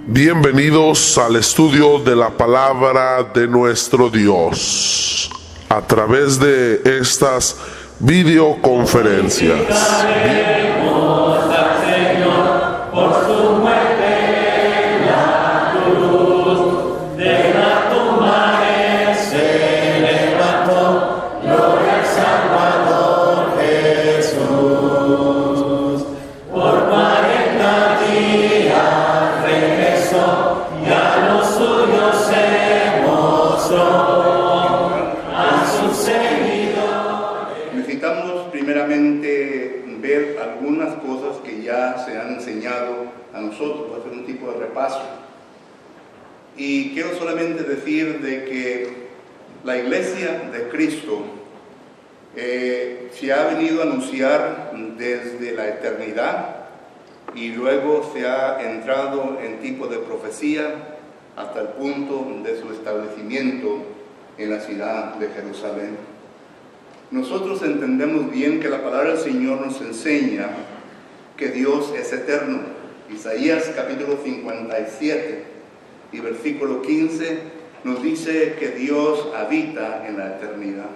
Bienvenidos al estudio de la palabra de nuestro Dios a través de estas videoconferencias. Necesitamos primeramente ver algunas cosas que ya se han enseñado a nosotros, hacer un tipo de repaso. Y quiero solamente decir de que la Iglesia de Cristo se ha venido a anunciar desde la eternidad y luego se ha entrado en tipo de profecía hasta el punto de su establecimiento en la ciudad de Jerusalén. Nosotros entendemos bien que la palabra del Señor nos enseña que Dios es eterno. Isaías capítulo 57 y versículo 15 nos dice que Dios habita en la eternidad.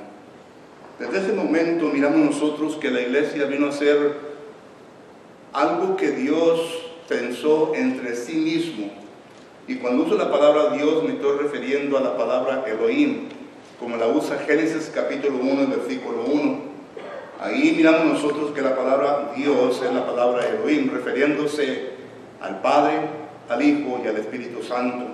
Desde ese momento miramos nosotros que la iglesia vino a ser algo que Dios pensó entre sí mismo. Y cuando uso la palabra Dios me estoy refiriendo a la palabra Elohim, como la usa Génesis capítulo 1, versículo 1. Ahí miramos nosotros que la palabra Dios es la palabra Elohim, refiriéndose al Padre, al Hijo y al Espíritu Santo.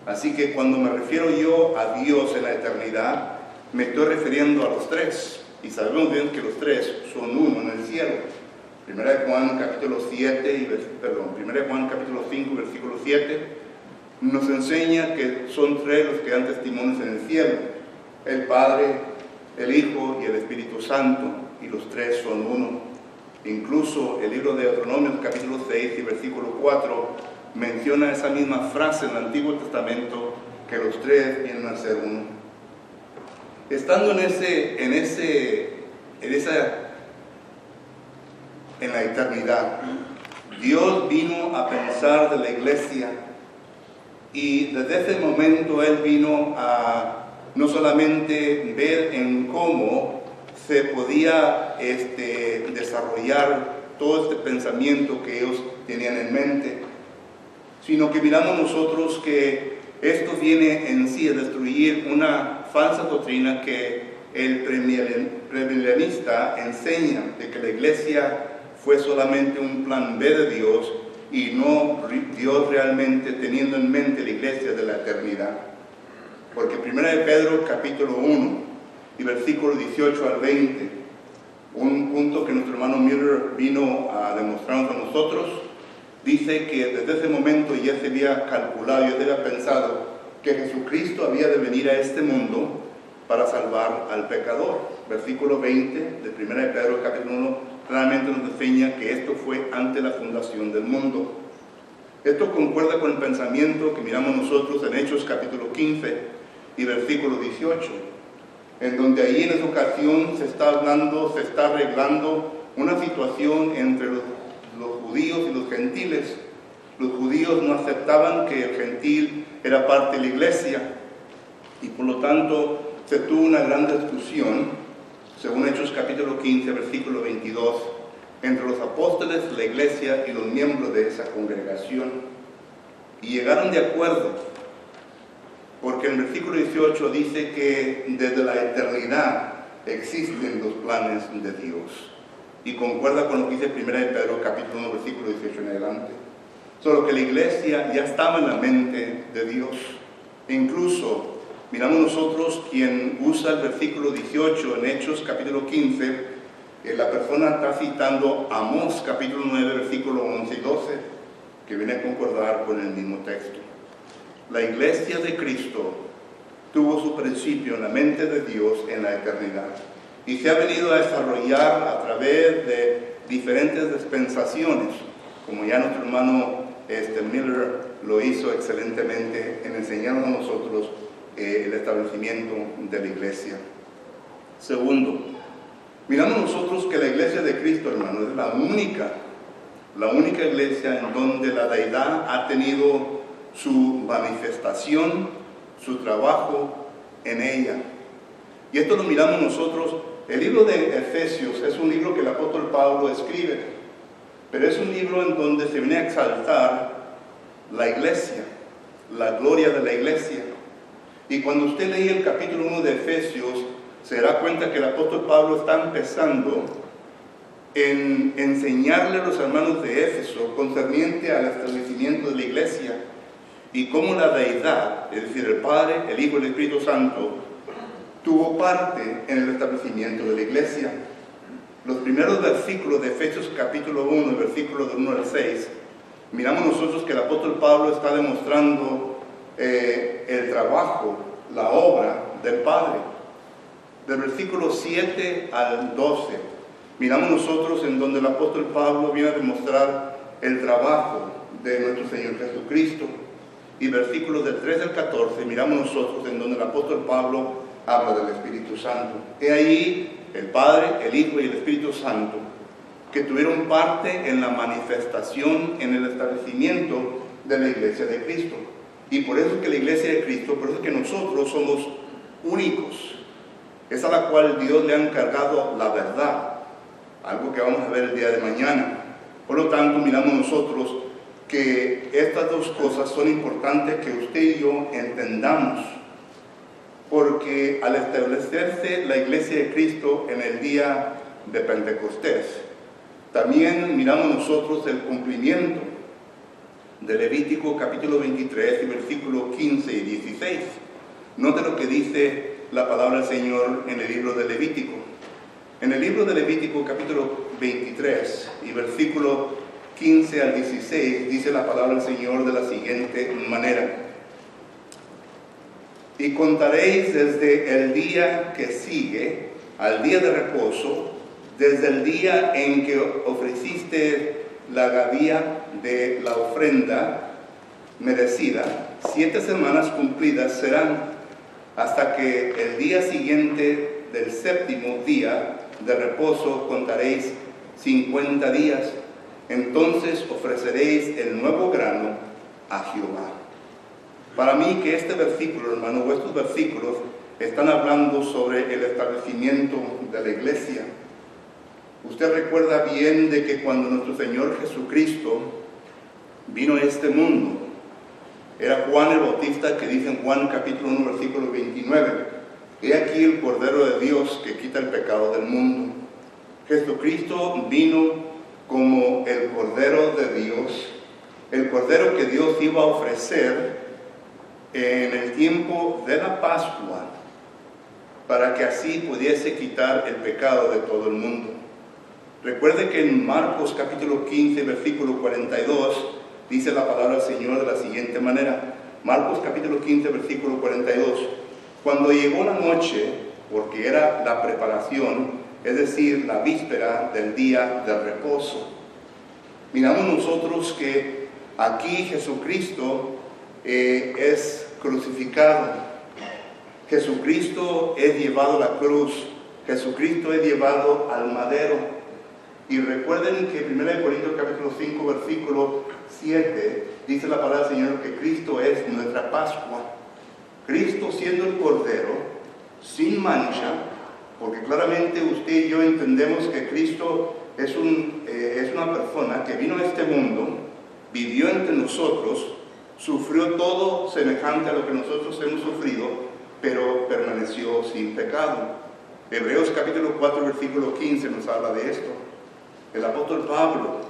Así que cuando me refiero yo a Dios en la eternidad, me estoy refiriendo a los tres. Y sabemos bien que los tres son uno en el cielo. 1 Juan capítulo 5, versículo 7, nos enseña que son tres los que dan testimonios en el cielo. El Padre, el Hijo y el Espíritu Santo, y los tres son uno. Incluso el libro de Deuteronomio, capítulo 6 y versículo 4, menciona esa misma frase en el Antiguo Testamento, que los tres vienen a ser uno. Estando en la eternidad, Dios vino a pensar de la iglesia, y desde ese momento Él vino a no solamente ver en cómo se podía desarrollar todo este pensamiento que ellos tenían en mente, sino que miramos nosotros que esto viene en sí a destruir una falsa doctrina que el premilenista enseña, de que la iglesia fue solamente un plan B de Dios y no Dios realmente teniendo en mente la iglesia de la eternidad. Porque 1 Pedro capítulo 1 y versículo 18 al 20, un punto que nuestro hermano Miller vino a demostrarnos a nosotros, dice que desde ese momento ya se había calculado, ya se había pensado que Jesucristo había de venir a este mundo para salvar al pecador. Versículo 20 de 1 Pedro capítulo 1 claramente nos enseña que esto fue antes de la fundación del mundo. Esto concuerda con el pensamiento que miramos nosotros en Hechos capítulo 15 y versículo 18, en donde ahí en esa ocasión se está arreglando una situación entre los judíos y los gentiles. Los judíos no aceptaban que el gentil era parte de la iglesia, y por lo tanto se tuvo una gran discusión, según Hechos capítulo 15, versículo 22, entre los apóstoles, la iglesia y los miembros de esa congregación, y llegaron de acuerdo, porque en el versículo 18 dice que desde la eternidad existen los planes de Dios, y concuerda con lo que dice 1 Pedro capítulo 1, versículo 18 en adelante. Solo que la iglesia ya estaba en la mente de Dios. Incluso miramos nosotros quien usa el versículo 18 en Hechos capítulo 15, la persona está citando Amós capítulo 9, versículo 11 y 12, que viene a concordar con el mismo texto. La iglesia de Cristo tuvo su principio en la mente de Dios en la eternidad, y se ha venido a desarrollar a través de diferentes dispensaciones, como ya nuestro hermano Miller lo hizo excelentemente en enseñarnos a nosotros el establecimiento de la iglesia. Segundo, miramos nosotros que la iglesia de Cristo, hermanos, es la única la única iglesia en donde la deidad ha tenido su manifestación, su trabajo en ella. Y esto lo miramos nosotros. El libro de Efesios es un libro que el apóstol Pablo escribe, pero es un libro en donde se viene a exaltar la iglesia, la gloria de la iglesia. Y cuando usted lee el capítulo 1 de Efesios, se dará cuenta que el apóstol Pablo está empezando en enseñarle a los hermanos de Éfeso concerniente al establecimiento de la iglesia y cómo la deidad, es decir, el Padre, el Hijo y el Espíritu Santo, tuvo parte en el establecimiento de la iglesia. Los primeros versículos de Efesios capítulo 1, versículos del 1 al 6, miramos nosotros que el apóstol Pablo está demostrando el trabajo, la obra del Padre. Del versículo 7 al 12, miramos nosotros en donde el apóstol Pablo viene a demostrar el trabajo de nuestro Señor Jesucristo. Y versículos del 3 al 14, miramos nosotros en donde el apóstol Pablo habla del Espíritu Santo. He ahí el Padre, el Hijo y el Espíritu Santo, que tuvieron parte en la manifestación, en el establecimiento de la iglesia de Cristo. Y por eso es que la iglesia de Cristo, por eso es que nosotros somos únicos. Es a la cual Dios le ha encargado la verdad, algo que vamos a ver el día de mañana. Por lo tanto, miramos nosotros que estas dos cosas son importantes que usted y yo entendamos, porque al establecerse la iglesia de Cristo en el día de Pentecostés, también miramos nosotros el cumplimiento de Levítico capítulo 23 y versículos 15 y 16. Note lo que dice la palabra del Señor en el libro de Levítico. En el libro de Levítico capítulo 23 y versículo 15 al 16 dice la palabra del Señor de la siguiente manera: y contaréis desde el día que sigue al día de reposo, desde el día en que ofreciste la gavilla de la ofrenda merecida, 7 semanas cumplidas serán, hasta que el día siguiente del 7º día de reposo contaréis 50 días. Entonces ofreceréis el nuevo grano a Jehová. Para mí que este versículo, hermano, o estos versículos están hablando sobre el establecimiento de la iglesia. Usted recuerda bien de que cuando nuestro Señor Jesucristo vino a este mundo, era Juan el Bautista que dice en Juan capítulo 1 versículo 29, he aquí el Cordero de Dios que quita el pecado del mundo. Jesucristo vino como el Cordero de Dios, el Cordero que Dios iba a ofrecer en el tiempo de la Pascua, para que así pudiese quitar el pecado de todo el mundo. Recuerde que en Marcos capítulo 15, versículo 42, dice la palabra del Señor de la siguiente manera. Marcos capítulo 15, versículo 42. Cuando llegó la noche, porque era la preparación, es decir, la víspera del día de reposo, miramos nosotros que aquí Jesucristo es crucificado. Jesucristo es llevado a la cruz. Jesucristo es llevado al madero. Y recuerden que 1 Corintios capítulo 5 versículo 7 dice la palabra del Señor que Cristo es nuestra Pascua. Cristo siendo el Cordero sin mancha, porque claramente usted y yo entendemos que Cristo es una persona que vino a este mundo, vivió entre nosotros, sufrió todo semejante a lo que nosotros hemos sufrido, pero permaneció sin pecado. Hebreos capítulo 4 versículo 15 nos habla de esto. El apóstol Pablo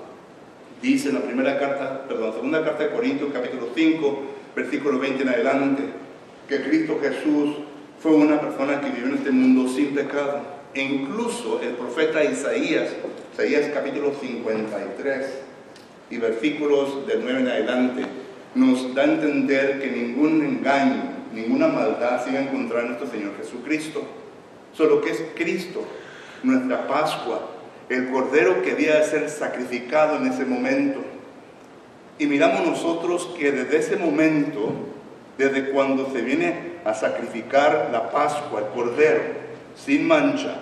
dice en la segunda carta de Corintios capítulo 5 versículo 20 en adelante, que Cristo Jesús fue una persona que vivió en este mundo sin pecado. E incluso el profeta Isaías capítulo 53 y versículos del 9 en adelante, nos da a entender que ningún engaño, ninguna maldad se va a encontrar en nuestro Señor Jesucristo. Solo que es Cristo, nuestra Pascua, el Cordero que debía de ser sacrificado en ese momento. Y miramos nosotros que desde ese momento, desde cuando se viene a sacrificar la Pascua, el Cordero, sin mancha,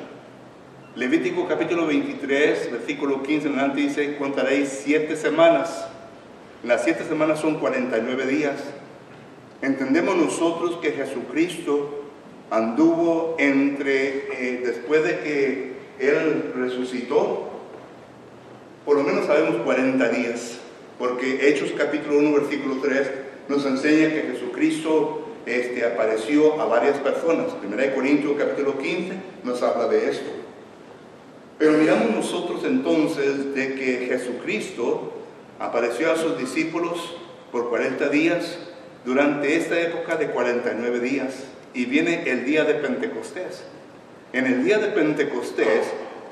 Levítico capítulo 23, versículo 15 en adelante dice, contaréis 7 semanas. Las 7 semanas son 49 días. Entendemos nosotros que Jesucristo anduvo después de que Él resucitó, por lo menos sabemos 40 días, porque Hechos capítulo 1, versículo 3 nos enseña que Jesucristo apareció a varias personas. 1 Corintios capítulo 15 nos habla de esto. Pero miramos nosotros entonces de que Jesucristo apareció a sus discípulos por 40 días durante esta época de 49 días. Y viene el día de Pentecostés. En el día de Pentecostés,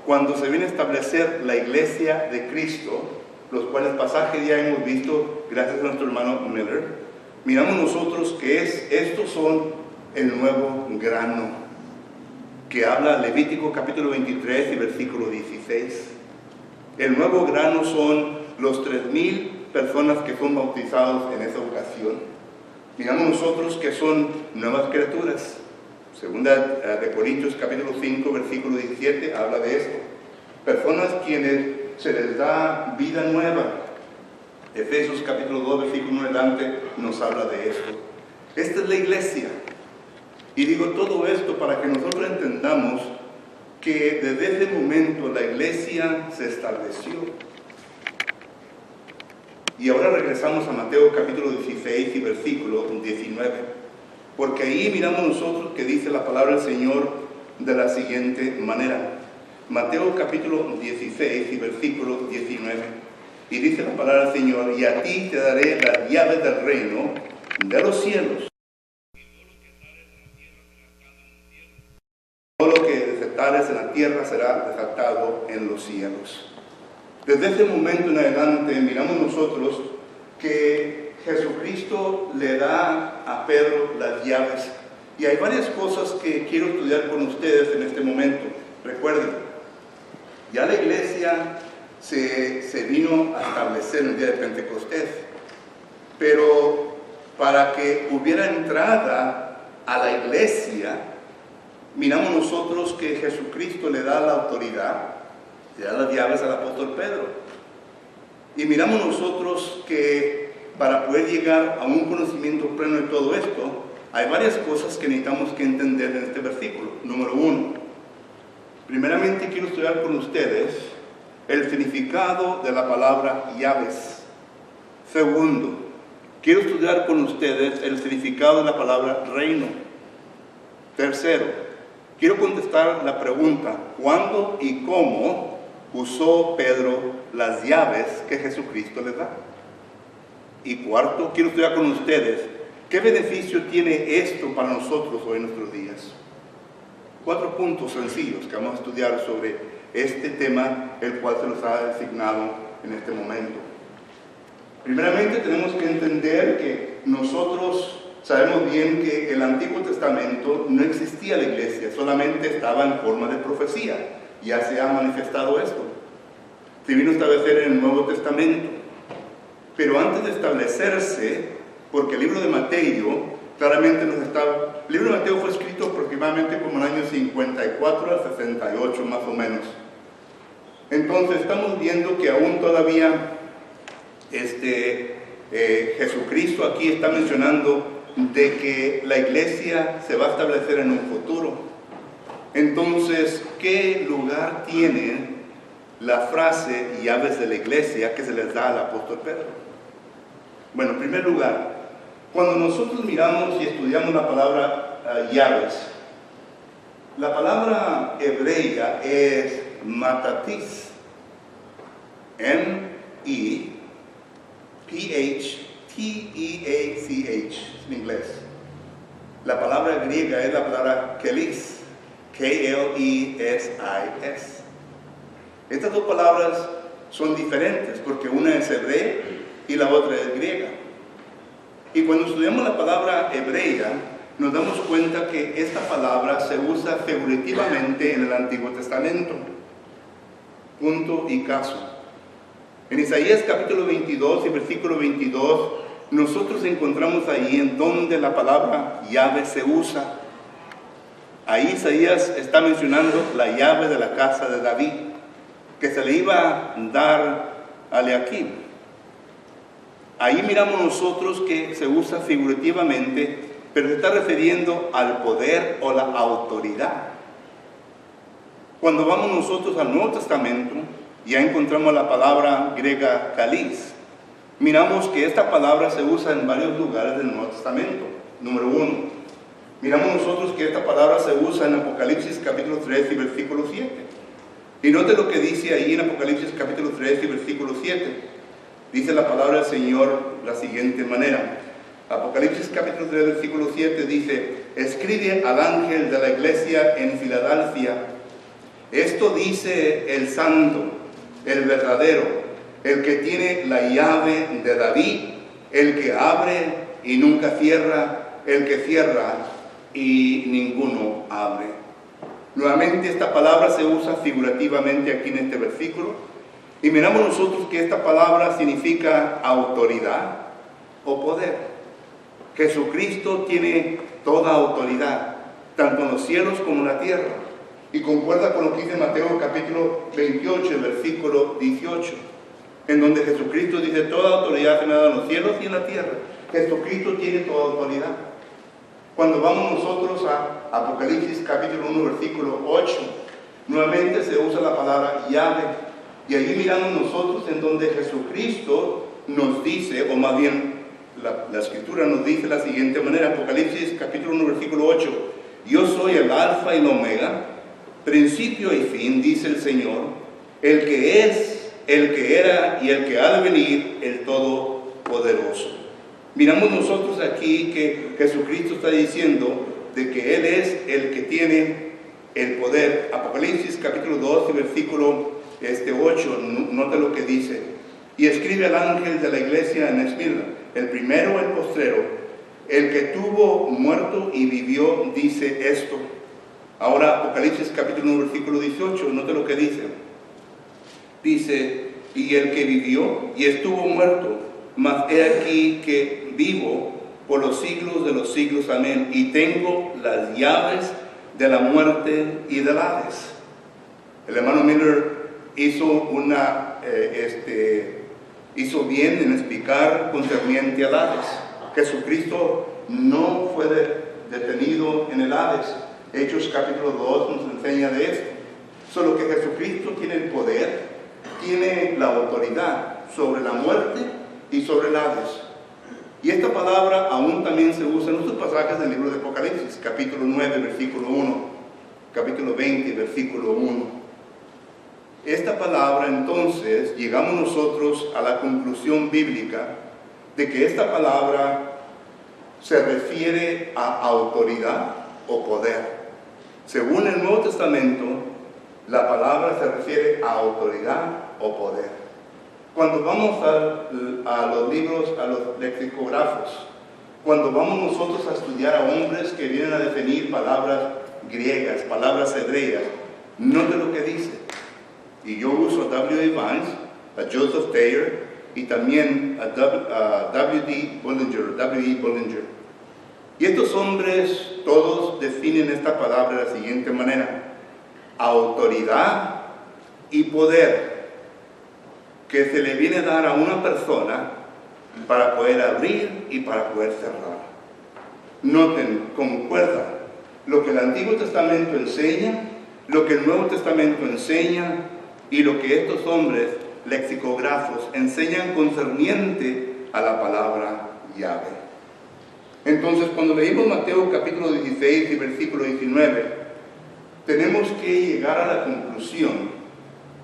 cuando se viene a establecer la iglesia de Cristo, los cuales pasajes ya hemos visto gracias a nuestro hermano Miller, miramos nosotros que estos son el nuevo grano, que habla Levítico capítulo 23 y versículo 16. El nuevo grano son los 3,000 personas que son bautizados en esa ocasión. Miramos nosotros que son nuevas criaturas. Segunda de Corintios capítulo 5 versículo 17 habla de esto. Personas quienes se les da vida nueva. Efesios capítulo 2 versículo 1 adelante nos habla de esto. Esta es la iglesia. Y digo todo esto para que nosotros entendamos que desde ese momento la iglesia se estableció. Y ahora regresamos a Mateo capítulo 16 y versículo 19. Porque ahí miramos nosotros que dice la palabra del Señor de la siguiente manera. Mateo capítulo 16 y versículo 19. Y dice la palabra del Señor, y a ti te daré las llaves del reino de los cielos. Todo lo que desatares en la tierra será desatado en los cielos. Desde ese momento en adelante miramos nosotros que Jesucristo le da a Pedro las llaves. Y hay varias cosas que quiero estudiar con ustedes en este momento. Recuerden, ya la iglesia se vino a establecer en el día de Pentecostés. Pero para que hubiera entrada a la iglesia, miramos nosotros que Jesucristo le da la autoridad, le da las llaves al apóstol Pedro. Y miramos nosotros que para poder llegar a un conocimiento pleno de todo esto, hay varias cosas que necesitamos que entender en este versículo. Número 1. Primeramente quiero estudiar con ustedes el significado de la palabra llaves. Segundo, quiero estudiar con ustedes el significado de la palabra reino. Tercero, quiero contestar la pregunta, ¿cuándo y cómo usó Pedro las llaves que Jesucristo le da? Y cuarto, quiero estudiar con ustedes qué beneficio tiene esto para nosotros hoy en nuestros días. 4 puntos sencillos que vamos a estudiar sobre este tema, el cual se nos ha designado en este momento. Primeramente tenemos que entender que nosotros sabemos bien que el Antiguo Testamento no existía la iglesia, solamente estaba en forma de profecía. Ya se ha manifestado esto. Se vino a establecer en el Nuevo Testamento. Pero antes de establecerse, porque el libro de Mateo claramente nos está... El libro de Mateo fue escrito aproximadamente como en el año 54 al 68 más o menos. Entonces estamos viendo que aún todavía Jesucristo aquí está mencionando de que la iglesia se va a establecer en un futuro. Entonces, ¿qué lugar tiene la frase llaves de la iglesia que se les da al apóstol Pedro? Bueno, en primer lugar, cuando nosotros miramos y estudiamos la palabra llaves, la palabra hebrea es matatis, M-E-P-H-T-E-A-C-H en inglés. La palabra griega es la palabra kelis, K-L-E-S-I-S. Estas dos palabras son diferentes porque una es hebrea y la otra es griega. Y cuando estudiamos la palabra hebrea, nos damos cuenta que esta palabra se usa figurativamente en el Antiguo Testamento. Punto y caso. En Isaías capítulo 22 y versículo 22, nosotros encontramos ahí en donde la palabra llave se usa. ahí Isaías está mencionando la llave de la casa de David, que se le iba a dar a Eliaquim. Ahí miramos nosotros que se usa figurativamente, pero se está refiriendo al poder o la autoridad. Cuando vamos nosotros al Nuevo Testamento, ya encontramos la palabra griega kalis. Miramos que esta palabra se usa en varios lugares del Nuevo Testamento. Número 1, miramos nosotros que esta palabra se usa en Apocalipsis capítulo 3 y versículo 7. Y note lo que dice ahí en Apocalipsis capítulo 3 y versículo 7. Dice la palabra del Señor la siguiente manera. Apocalipsis capítulo 3 versículo 7 dice: escribe al ángel de la iglesia en Filadelfia, esto dice el santo, el verdadero, el que tiene la llave de David, el que abre y nunca cierra, el que cierra y ninguno abre. Nuevamente esta palabra se usa figurativamente aquí en este versículo, y miramos nosotros que esta palabra significa autoridad o poder. Jesucristo tiene toda autoridad, tanto en los cielos como en la tierra, y concuerda con lo que dice Mateo capítulo 28, versículo 18, en donde Jesucristo dice: toda autoridad se me ha dado en los cielos y en la tierra. Jesucristo tiene toda autoridad. Cuando vamos nosotros a Apocalipsis capítulo 1 versículo 8, nuevamente se usa la palabra llave, y allí miramos nosotros en donde Jesucristo nos dice, o más bien la escritura nos dice de la siguiente manera, Apocalipsis capítulo 1 versículo 8: yo soy el alfa y el omega, principio y fin, dice el Señor, el que es, el que era y el que ha de venir, el Todopoderoso. Miramos nosotros aquí que Jesucristo está diciendo de que Él es el que tiene el poder. Apocalipsis capítulo 2 y versículo 8, nota lo que dice: y escribe al ángel de la iglesia en Esmirna, el primero, el postrero, el que tuvo muerto y vivió, dice esto. Ahora Apocalipsis capítulo 1 versículo 18, nota lo que dice. Dice: y el que vivió y estuvo muerto, mas he aquí que vivo por los siglos de los siglos, amén, y tengo las llaves de la muerte y del Hades. El hermano Miller hizo bien en explicar concerniente al Hades. Jesucristo no fue detenido en el Hades. Hechos capítulo 2 nos enseña de esto. Solo que Jesucristo tiene el poder, tiene la autoridad sobre la muerte y sobre el Hades. Y esta palabra aún también se usa en otros pasajes del libro de Apocalipsis, capítulo 9, versículo 1, capítulo 20, versículo 1. Esta palabra, entonces, llegamos nosotros a la conclusión bíblica de que esta palabra se refiere a autoridad o poder. Según el Nuevo Testamento, la palabra se refiere a autoridad o poder. Cuando vamos a los libros, a los lexicógrafos, cuando vamos nosotros a estudiar a hombres que vienen a definir palabras griegas, palabras hebreas, note lo que dice. Y yo uso a W.E. Vines, a Joseph Taylor y también a W.E. Bullinger. Y estos hombres todos definen esta palabra de la siguiente manera: autoridad y poder que se le viene a dar a una persona para poder abrir y para poder cerrar. Noten, concuerda lo que el Antiguo Testamento enseña, lo que el Nuevo Testamento enseña y lo que estos hombres lexicógrafos enseñan concerniente a la palabra llave. Entonces, cuando leímos Mateo capítulo 16 y versículo 19, tenemos que llegar a la conclusión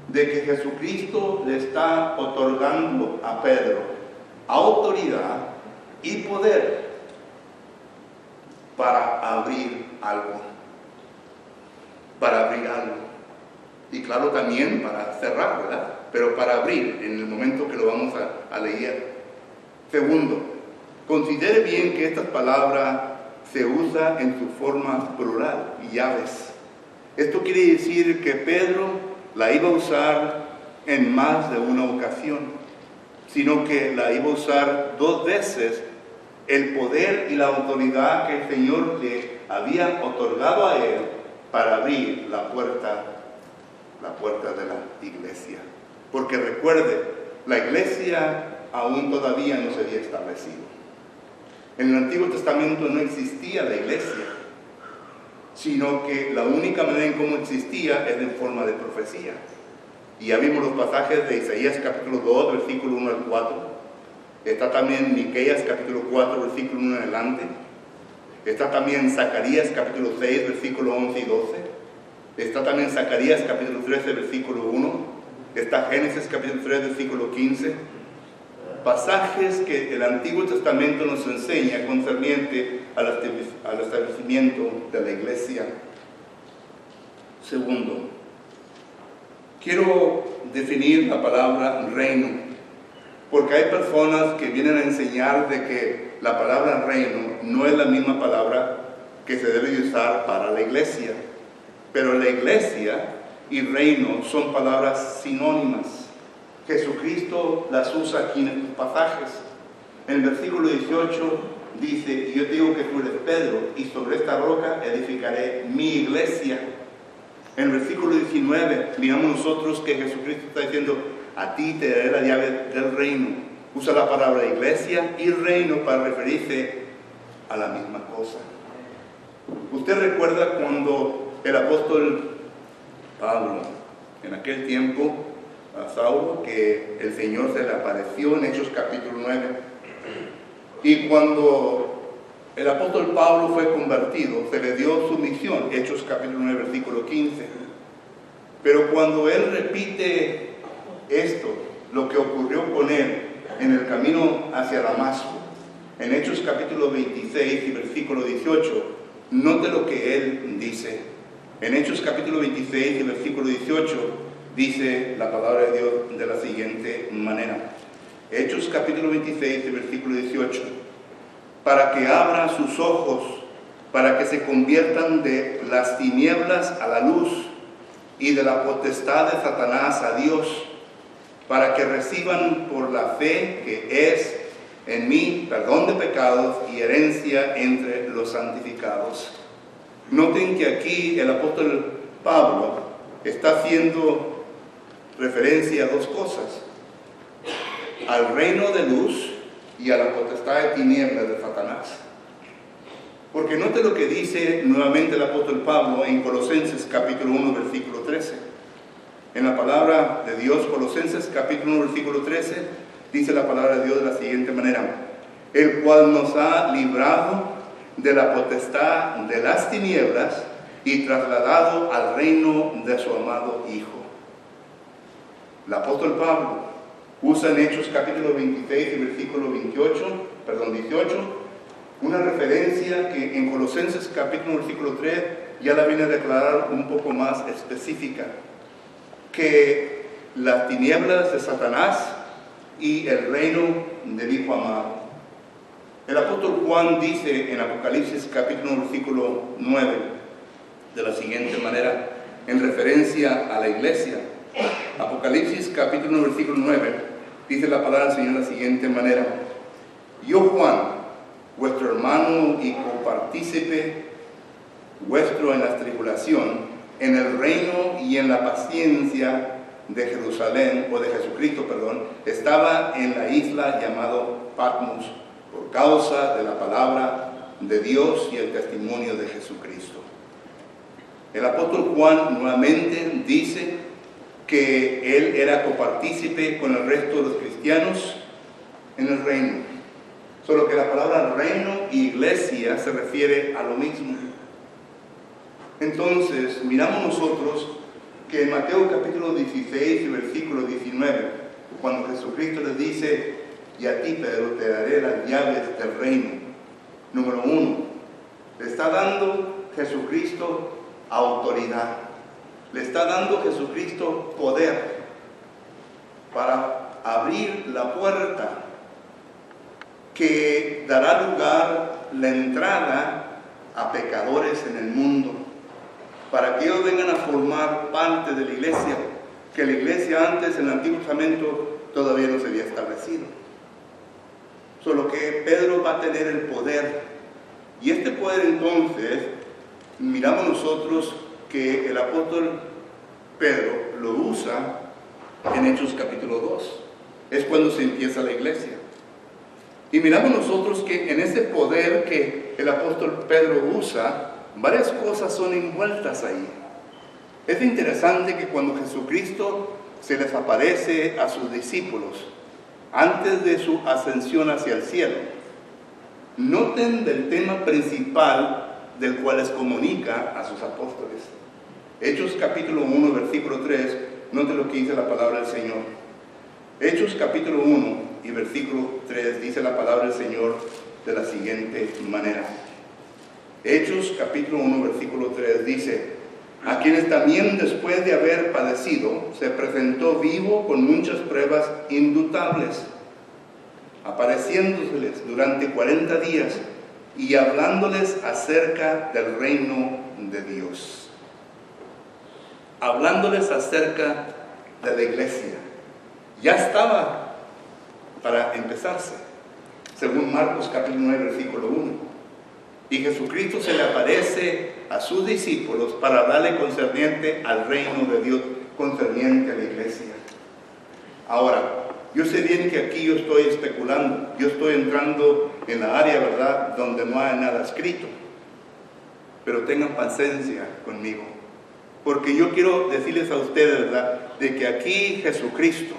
de que Jesucristo le está otorgando a Pedro autoridad y poder para abrir algo. Para abrir algo. Y claro, también para cerrar, ¿verdad? Pero para abrir en el momento que lo vamos a leer. Segundo, considere bien que esta palabra se usa en su forma plural, llaves. Esto quiere decir que Pedro la iba a usar en más de una ocasión, sino que la iba a usar dos veces. El poder y la autoridad que el Señor le había otorgado a él para abrir la puerta de la iglesia. Porque recuerde, la iglesia aún todavía no se había establecido. En el Antiguo Testamento no existía la iglesia, sino que la única manera en cómo existía es en forma de profecía. Y ya vimos los pasajes de Isaías capítulo 2, versículo 1 al 4. Está también Miqueas capítulo 4, versículo 1 en adelante. Está también Zacarías capítulo 6, versículo 11 y 12. Está también Zacarías capítulo 13, versículo 1. Está Génesis capítulo 3, versículo 15. Pasajes que el Antiguo Testamento nos enseña concerniente al establecimiento de la iglesia. Segundo, quiero definir la palabra reino, porque hay personas que vienen a enseñar de que la palabra reino no es la misma palabra que se debe usar para la iglesia, pero la iglesia y reino son palabras sinónimas. Jesucristo las usa aquí en estos pasajes. En el versículo 18 dice: yo digo que tú eres Pedro, y sobre esta roca edificaré mi iglesia. En el versículo 19 miramos nosotros que Jesucristo está diciendo: a ti te daré la llave del reino. Usa la palabra iglesia y reino para referirse a la misma cosa. Usted recuerda cuando el apóstol Pablo, en aquel tiempo, a Saulo, que el Señor se le apareció en Hechos capítulo 9, y cuando el apóstol Pablo fue convertido, se le dio su misión, Hechos capítulo 9, versículo 15. Pero cuando él repite esto, lo que ocurrió con él en el camino hacia Damasco, en Hechos capítulo 26 y versículo 18, note lo que él dice. En Hechos capítulo 26 y versículo 18 dice la palabra de Dios de la siguiente manera. Hechos capítulo 26 y versículo 18: para que abra sus ojos, para que se conviertan de las tinieblas a la luz y de la potestad de Satanás a Dios, para que reciban por la fe que es en mí perdón de pecados y herencia entre los santificados. Noten que aquí el apóstol Pablo está haciendo referencia a dos cosas: al reino de luz y a la potestad de tinieblas de Satanás. Porque note lo que dice nuevamente el apóstol Pablo en Colosenses capítulo 1 versículo 13. En la palabra de Dios, Colosenses capítulo 1 versículo 13, dice la palabra de Dios de la siguiente manera: el cual nos ha librado de la potestad de las tinieblas y trasladado al reino de su amado Hijo. El apóstol Pablo usa en Hechos capítulo 26 y versículo 18, una referencia que en Colosenses capítulo versículo 3 ya la viene a declarar un poco más específica, que las tinieblas de Satanás y el reino del Hijo amado. El apóstol Juan dice en Apocalipsis capítulo versículo 9 de la siguiente manera, en referencia a la iglesia. Apocalipsis capítulo versículo 9 dice la palabra del Señor de la siguiente manera: yo, Juan, vuestro hermano y copartícipe vuestro en la tribulación, en el reino y en la paciencia de Jerusalén, o de Jesucristo, perdón, estaba en la isla llamado Patmos, por causa de la palabra de Dios y el testimonio de Jesucristo. El apóstol Juan nuevamente dice que él era copartícipe con el resto de los cristianos en el reino. Solo que la palabra reino y iglesia se refiere a lo mismo. Entonces, miramos nosotros que en Mateo capítulo 16 y versículo 19, cuando Jesucristo les dice: y a ti, Pedro, te daré las llaves del reino. Número uno, le está dando Jesucristo autoridad. Le está dando Jesucristo poder para abrir la puerta que dará lugar la entrada a pecadores en el mundo, para que ellos vengan a formar parte de la iglesia, que la iglesia antes en el Antiguo Testamento todavía no se había establecido. Solo que Pedro va a tener el poder, y este poder entonces, miramos nosotros que el apóstol Pedro lo usa en Hechos capítulo 2. Es cuando se empieza la iglesia. Y miramos nosotros que en ese poder que el apóstol Pedro usa, varias cosas son envueltas ahí. Es interesante que cuando Jesucristo se les aparece a sus discípulos, antes de su ascensión hacia el cielo, noten del tema principal del cual les comunica a sus apóstoles. Hechos capítulo 1, versículo 3, noten lo que dice la palabra del Señor. Hechos capítulo 1 y versículo 3 dice la palabra del Señor de la siguiente manera. Hechos capítulo 1, versículo 3 dice: a quienes también después de haber padecido, se presentó vivo con muchas pruebas indubitables, apareciéndoseles durante 40 días y hablándoles acerca del reino de Dios. Hablándoles acerca de la iglesia. Ya estaba para empezarse, según Marcos capítulo 9, versículo 1. Y Jesucristo se le aparece a sus discípulos para hablarle concerniente al reino de Dios, concerniente a la iglesia. Ahora, yo sé bien que aquí yo estoy especulando, yo estoy entrando en la área, ¿verdad?, donde no hay nada escrito. Pero tengan paciencia conmigo, porque yo quiero decirles a ustedes, ¿verdad?, de que aquí Jesucristo,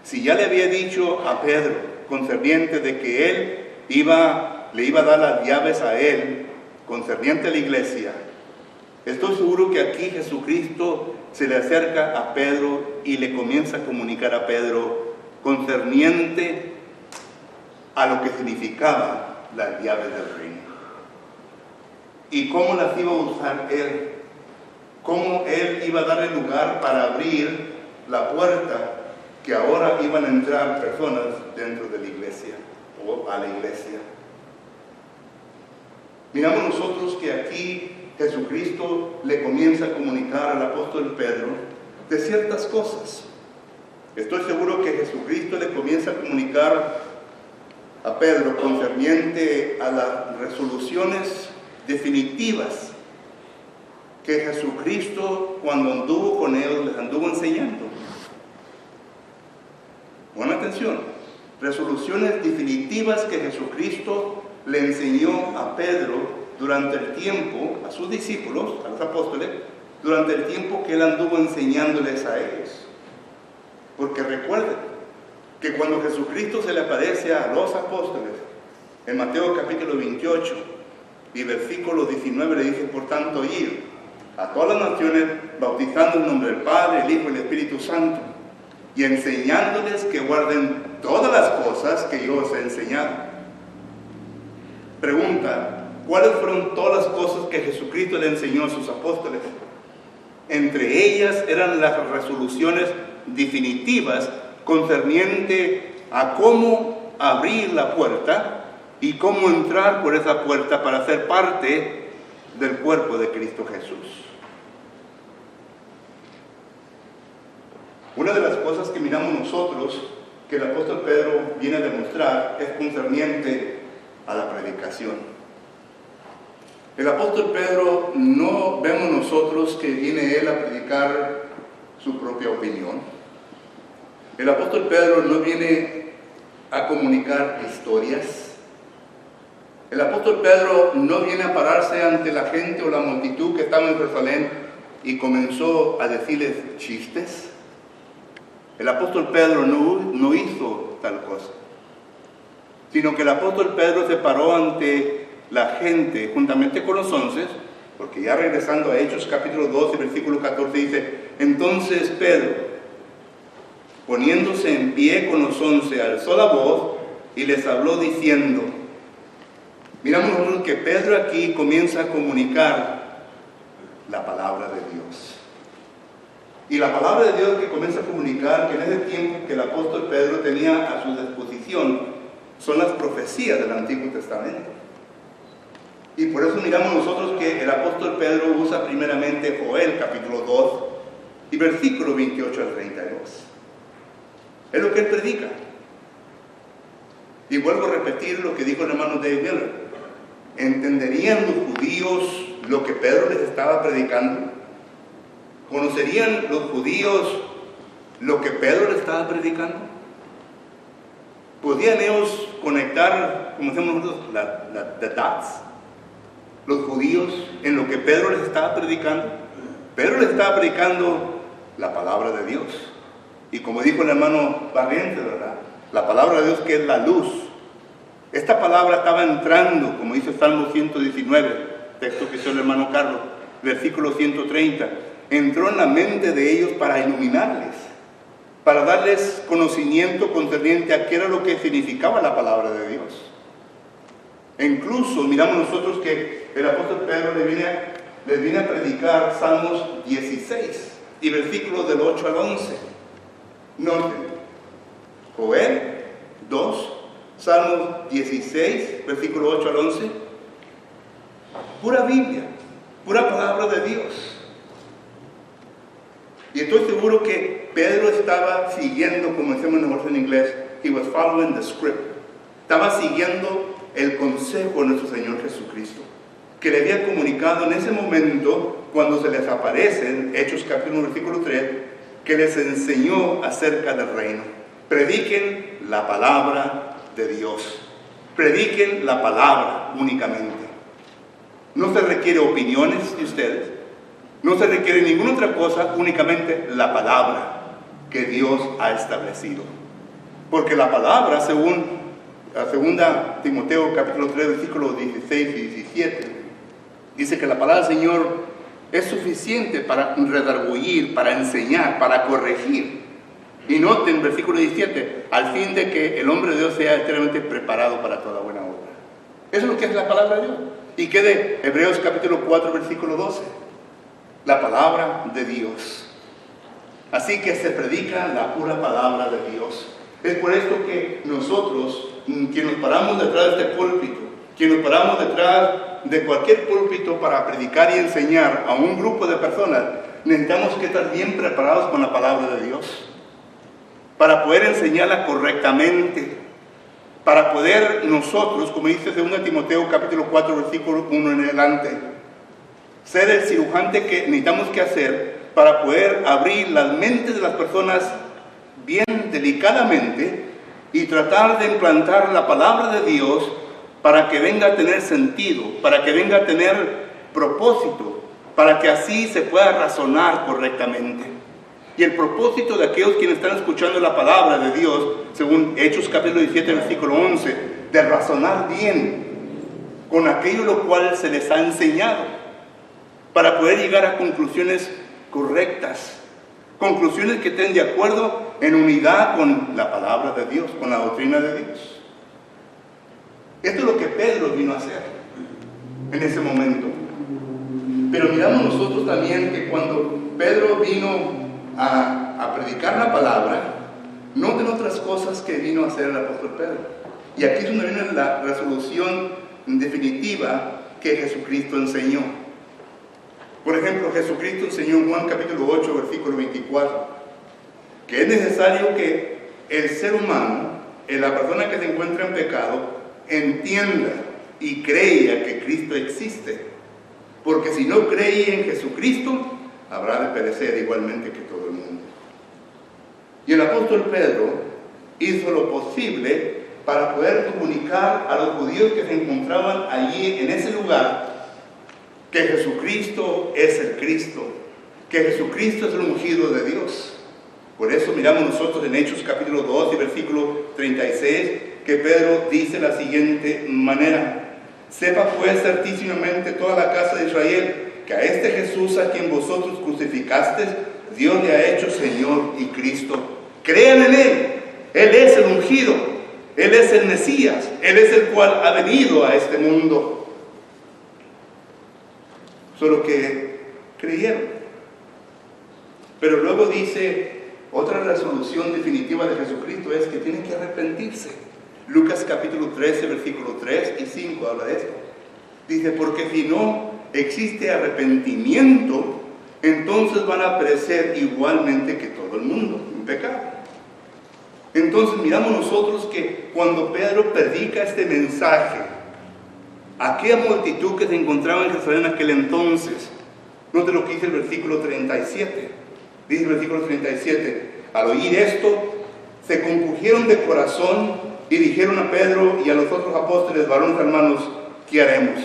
si ya le había dicho a Pedro concerniente de que él le iba a dar las llaves a él, concerniente a la iglesia, estoy seguro que aquí Jesucristo se le acerca a Pedro y le comienza a comunicar a Pedro concerniente a lo que significaba las llaves del reino. Y cómo las iba a usar él, cómo él iba a darle lugar para abrir la puerta que ahora iban a entrar personas dentro de la iglesia o a la iglesia. Miramos nosotros que aquí Jesucristo le comienza a comunicar al apóstol Pedro de ciertas cosas. Estoy seguro que Jesucristo le comienza a comunicar a Pedro concerniente a las resoluciones definitivas que Jesucristo, cuando anduvo con ellos, les anduvo enseñando. Buena atención, resoluciones definitivas que Jesucristo le enseñó a Pedro durante el tiempo, a sus discípulos, a los apóstoles, durante el tiempo que él anduvo enseñándoles a ellos. Porque recuerden que cuando Jesucristo se le aparece a los apóstoles, en Mateo capítulo 28 y versículo 19 le dice: por tanto, ir a todas las naciones, bautizando en nombre del Padre, el Hijo y el Espíritu Santo, y enseñándoles que guarden todas las cosas que yo os he enseñado. Pregunta: ¿cuáles fueron todas las cosas que Jesucristo le enseñó a sus apóstoles? Entre ellas eran las resoluciones definitivas concerniente a cómo abrir la puerta y cómo entrar por esa puerta para ser parte del cuerpo de Cristo Jesús. Una de las cosas que miramos nosotros que el apóstol Pedro viene a demostrar es concerniente a la predicación. El apóstol Pedro, no vemos nosotros que viene él a predicar su propia opinión. El apóstol Pedro no viene a comunicar historias. El apóstol Pedro no viene a pararse ante la gente o la multitud que estaba en Jerusalén y comenzó a decirles chistes. El apóstol Pedro no hizo tal cosa, sino que el apóstol Pedro se paró ante la gente juntamente con los 11, porque ya regresando a Hechos capítulo 12, versículo 14 dice: entonces Pedro, poniéndose en pie con los 11, alzó la voz y les habló diciendo. Miramos que Pedro aquí comienza a comunicar la palabra de Dios. Y la palabra de Dios que comienza a comunicar, que en ese tiempo que el apóstol Pedro tenía a su disposición, son las profecías del Antiguo Testamento. Y por eso miramos nosotros que el apóstol Pedro usa primeramente Joel capítulo 2 y versículo 28 al 32. Es lo que él predica. Y vuelvo a repetir lo que dijo el hermano David Miller. ¿Entenderían los judíos lo que Pedro les estaba predicando? ¿Conocerían los judíos lo que Pedro le estaba predicando? ¿Podían ellos conectar, como decimos nosotros, the dots? Los judíos en lo que Pedro les estaba predicando. Pedro les estaba predicando la palabra de Dios. Y como dijo el hermano Barriente, ¿verdad? La palabra de Dios, que es la luz. Esta palabra estaba entrando, como dice Salmo 119, texto que hizo el hermano Carlos, versículo 130. Entró en la mente de ellos para iluminarles, para darles conocimiento concerniente a qué era lo que significaba la palabra de Dios. E incluso miramos nosotros que el apóstol Pedro les viene a predicar Salmos 16 y versículos del 8 al 11. Noten, Joel 2, Salmos 16, versículo 8 al 11. Pura Biblia, pura palabra de Dios. Y estoy seguro que Pedro estaba siguiendo, como decimos nosotros en inglés, he was following the script. Estaba siguiendo el consejo de nuestro Señor Jesucristo, que le había comunicado en ese momento, cuando se les aparece en Hechos capítulo 1, versículo 3, que les enseñó acerca del reino. Prediquen la palabra de Dios. Prediquen la palabra únicamente. No se requiere opiniones de ustedes. No se requiere ninguna otra cosa, únicamente la palabra que Dios ha establecido. Porque la palabra, según la segunda Timoteo capítulo 3, versículos 16 y 17, dice que la palabra del Señor es suficiente para redarguir, para enseñar, para corregir. Y noten, versículo 17, al fin de que el hombre de Dios sea enteramente preparado para toda buena obra. Eso es lo que es la palabra de Dios. ¿Y qué de Hebreos capítulo 4, versículo 12? La palabra de Dios. Así que se predica la pura palabra de Dios. Es por esto que nosotros, quienes nos paramos detrás de este púlpito, quienes nos paramos detrás de cualquier púlpito para predicar y enseñar a un grupo de personas, necesitamos que estar bien preparados con la palabra de Dios, para poder enseñarla correctamente, para poder nosotros, como dice 2 Timoteo capítulo 4, versículo 1 en adelante, ser el cirujante que necesitamos que hacer para poder abrir las mentes de las personas bien delicadamente y tratar de implantar la palabra de Dios para que venga a tener sentido, para que venga a tener propósito, para que así se pueda razonar correctamente. Y el propósito de aquellos quienes están escuchando la palabra de Dios, según Hechos capítulo 17, versículo 11, de razonar bien con aquello lo cual se les ha enseñado, para poder llegar a conclusiones correctas, conclusiones que estén de acuerdo en unidad con la palabra de Dios, con la doctrina de Dios. Esto es lo que Pedro vino a hacer en ese momento. Pero miramos nosotros también que cuando Pedro vino a predicar la palabra, noten otras cosas que vino a hacer el apóstol Pedro. Y aquí es donde viene la resolución definitiva que Jesucristo enseñó. Por ejemplo, Jesucristo enseñó en Juan capítulo 8, versículo 24, que es necesario que el ser humano, la persona que se encuentra en pecado, entienda y crea que Cristo existe. Porque si no cree en Jesucristo, habrá de perecer igualmente que todo el mundo. Y el apóstol Pedro hizo lo posible para poder comunicar a los judíos que se encontraban allí en ese lugar que Jesucristo es el Cristo, que Jesucristo es el ungido de Dios. Por eso miramos nosotros en Hechos capítulo 2 y versículo 36 que Pedro dice de la siguiente manera: sepa pues certísimamente toda la casa de Israel que a este Jesús a quien vosotros crucificasteis, Dios le ha hecho Señor y Cristo. Crean en Él. Él es el ungido. Él es el Mesías. Él es el cual ha venido a este mundo. Solo que creyeron. Pero luego dice, otra resolución definitiva de Jesucristo es que tienen que arrepentirse. Lucas capítulo 13, versículo 3 y 5 habla de esto. Dice, porque si no existe arrepentimiento, entonces van a perecer igualmente que todo el mundo en pecado. Entonces miramos nosotros que cuando Pedro predica este mensaje, aquella multitud que se encontraba en Jerusalén en aquel entonces, Note lo que dice el versículo 37. Dice el versículo 37, al oír esto, se compungieron de corazón y dijeron a Pedro y a los otros apóstoles, varones hermanos, ¿qué haremos?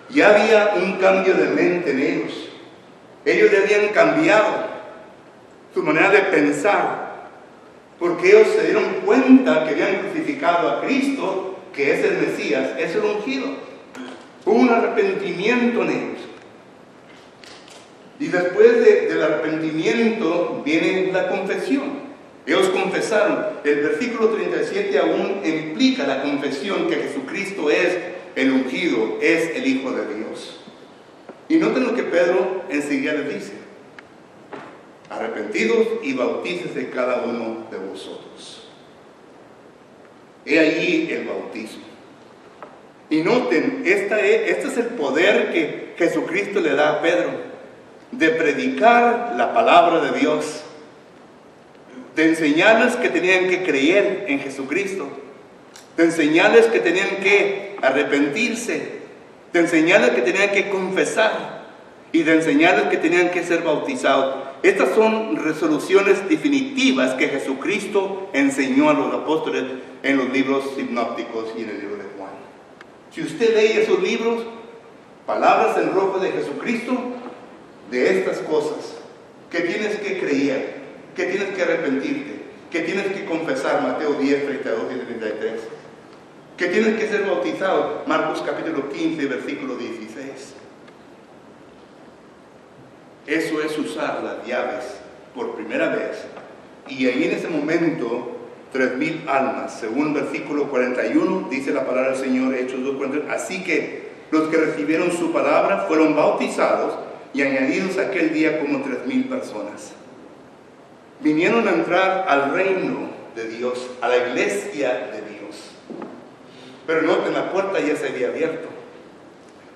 Ya había un cambio de mente en ellos. Ellos ya habían cambiado su manera de pensar, porque ellos se dieron cuenta que habían crucificado a Cristo, que es el Mesías, es el ungido. Hubo un arrepentimiento en ellos. Y después del arrepentimiento viene la confesión. Ellos confesaron. El versículo 37 aún implica la confesión que Jesucristo es el ungido, es el Hijo de Dios. Y noten lo que Pedro enseguida les dice: arrepentidos y bautícese cada uno de vosotros. He allí el bautismo. Y noten, este es el poder que Jesucristo le da a Pedro, de predicar la palabra de Dios, de enseñarles que tenían que creer en Jesucristo, de enseñarles que tenían que arrepentirse, de enseñarles que tenían que confesar y de enseñarles que tenían que ser bautizados. Estas son resoluciones definitivas que Jesucristo enseñó a los apóstoles en los libros sinópticos y en el libro de Juan. Si usted lee esos libros, palabras en rojo de Jesucristo, de estas cosas, que tienes que creer, que tienes que arrepentirte, que tienes que confesar, Mateo 10, 32 y 33, que tienes que ser bautizado, Marcos capítulo 15, versículo 16. Eso es usar las llaves por primera vez, y ahí en ese momento 3,000 almas, según el versículo 41, dice la palabra del Señor, Hechos 2:41, así que los que recibieron su palabra fueron bautizados y añadidos aquel día como 3,000 personas. Vinieron a entrar al reino de Dios, a la iglesia de Dios. Pero noten, la puerta ya se había abierto,